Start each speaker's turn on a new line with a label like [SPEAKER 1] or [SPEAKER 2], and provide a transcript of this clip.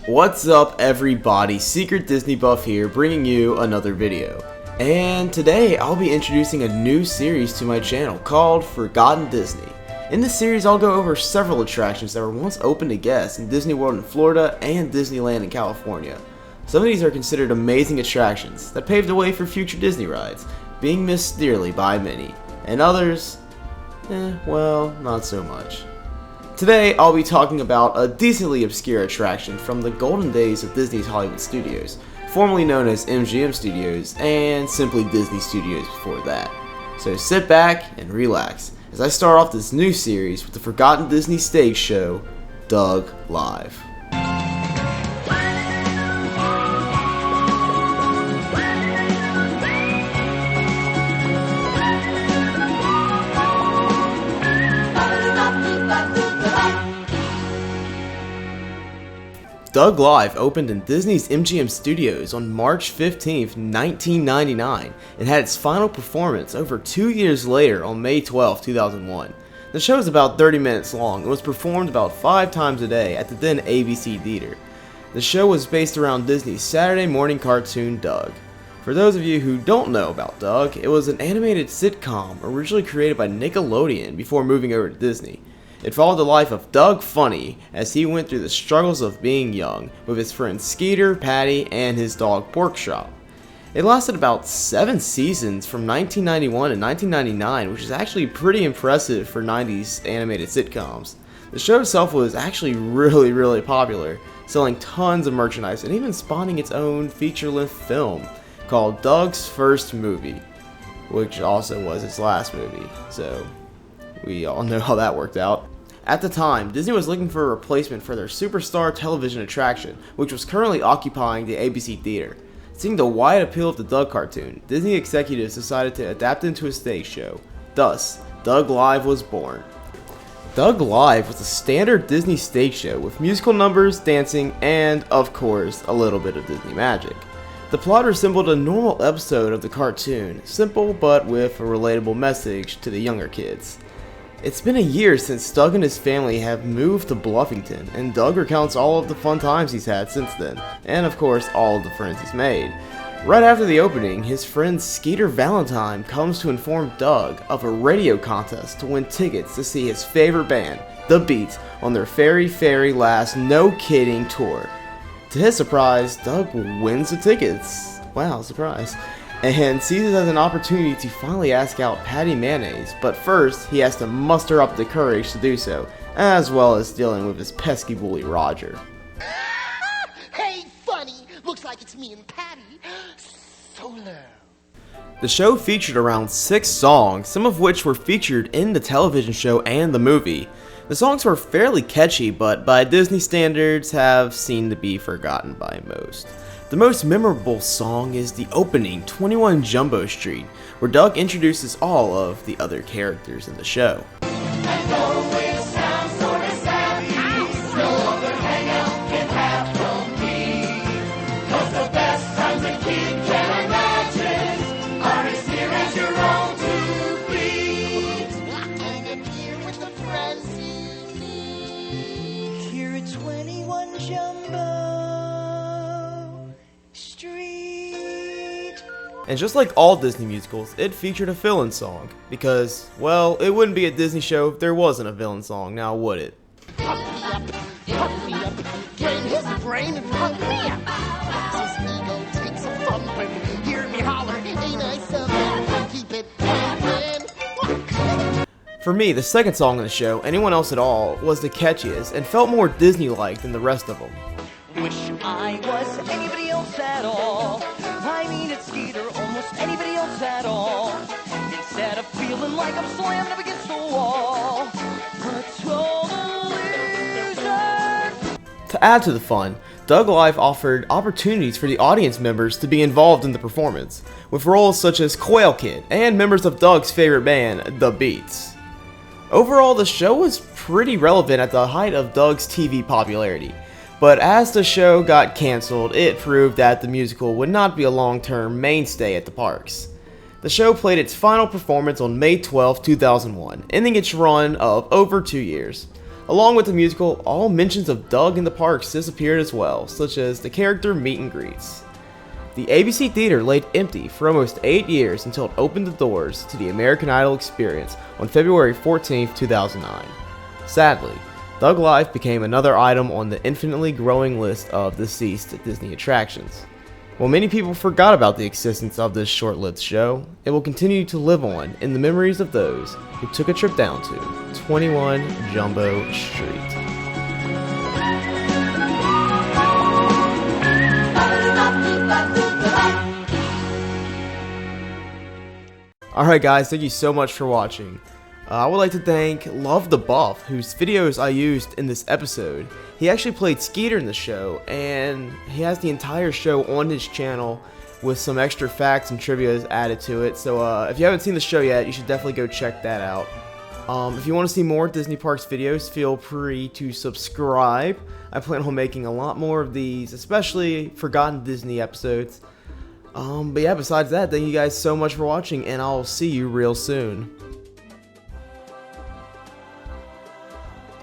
[SPEAKER 1] What's up everybody, SecretDisneyBuff here, bringing you another video. And today I'll be introducing a new series to my channel called Forgotten Disney. In this series I'll go over several attractions that were once open to guests in Disney World in Florida and Disneyland in California. Some of these are considered amazing attractions that paved the way for future Disney rides, being missed dearly by many, and others, well, not so much. Today, I'll be talking about a decently obscure attraction from the golden days of Disney's Hollywood Studios, formerly known as MGM Studios, and simply Disney Studios before that. So sit back and relax as I start off this new series with the Forgotten Disney stage show, Doug Live. Doug Live opened in Disney's MGM Studios on March 15, 1999, and had its final performance over 2 years later on May 12, 2001. The show is about 30 minutes long and was performed about 5 times a day at the then ABC Theater. The show was based around Disney's Saturday morning cartoon Doug. For those of you who don't know about Doug, it was an animated sitcom originally created by Nickelodeon before moving over to Disney. It followed the life of Doug Funny as he went through the struggles of being young with his friends Skeeter, Patty, and his dog Porkchop. It lasted about 7 seasons from 1991 to 1999, which is actually pretty impressive for 90s animated sitcoms. The show itself was actually really popular, selling tons of merchandise and even spawning its own feature-length film called Doug's First Movie, which also was its last movie, so we all know how that worked out. At the time, Disney was looking for a replacement for their superstar television attraction, which was currently occupying the ABC Theater. Seeing the wide appeal of the Doug cartoon, Disney executives decided to adapt it into a stage show. Thus, Doug Live was born. Doug Live was a standard Disney stage show with musical numbers, dancing, and, of course, a little bit of Disney magic. The plot resembled a normal episode of the cartoon, simple but with a relatable message to the younger kids. It's been a year since Doug and his family have moved to Bluffington, and Doug recounts all of the fun times he's had since then, and of course all of the friends he's made. Right after the opening, his friend Skeeter Valentine comes to inform Doug of a radio contest to win tickets to see his favorite band, The Beats, on their very last No Kidding tour. To his surprise, Doug wins the tickets. Wow, surprise. And sees it as an opportunity to finally ask out Patty Mayonnaise, but first he has to muster up the courage to do so, as well as dealing with his pesky bully Roger.
[SPEAKER 2] Hey, funny! Looks like it's me and Patty. Solo.
[SPEAKER 1] The show featured around 6 songs, some of which were featured in the television show and the movie. The songs were fairly catchy, but by Disney standards have seemed to be forgotten by most. The most memorable song is the opening 21 Jumbo Street, where Doug introduces all of the other characters in the show.
[SPEAKER 3] Here at 21 Jumbo.
[SPEAKER 1] And just like all Disney musicals, it featured a villain song, because, well, it wouldn't be a Disney show if there wasn't a villain song, now would it?
[SPEAKER 2] Pump me up, drain his brain and pump me up. His ego takes a thumping, hear me holler, ain't I something? Keep it pumping.
[SPEAKER 1] For me, the second song in the show, Anyone Else at All, was the catchiest and felt more Disney-like than the rest of them.
[SPEAKER 3] Wish I was anybody else at all. I mean, it's Skeeter, almost anybody else at all. Instead of feeling like I'm slammed up against the wall. A total loser.
[SPEAKER 1] To add to the fun, Doug Live offered opportunities for the audience members to be involved in the performance, with roles such as Quail Kid and members of Doug's favorite band, The Beats. Overall, the show was pretty relevant at the height of Doug's TV popularity. But as the show got cancelled, it proved that the musical would not be a long-term mainstay at the parks. The show played its final performance on May 12, 2001, ending its run of over 2 years. Along with the musical, all mentions of Doug in the parks disappeared as well, such as the character meet and greets. The ABC Theater laid empty for almost 8 years until it opened the doors to the American Idol experience on February 14, 2009. Sadly, Thug Life became another item on the infinitely growing list of deceased Disney attractions. While many people forgot about the existence of this short-lived show, it will continue to live on in the memories of those who took a trip down to 21 Jumbo Street. Alright guys, thank you so much for watching. I would like to thank luvdabuff, whose videos I used in this episode. He actually played Skeeter in the show, and he has the entire show on his channel with some extra facts and trivia added to it. So if you haven't seen the show yet, you should definitely go check that out. If you want to see more Disney Parks videos, feel free to subscribe. I plan on making a lot more of these, especially forgotten Disney episodes. But yeah, besides that, thank you guys so much for watching, and I'll see you real soon.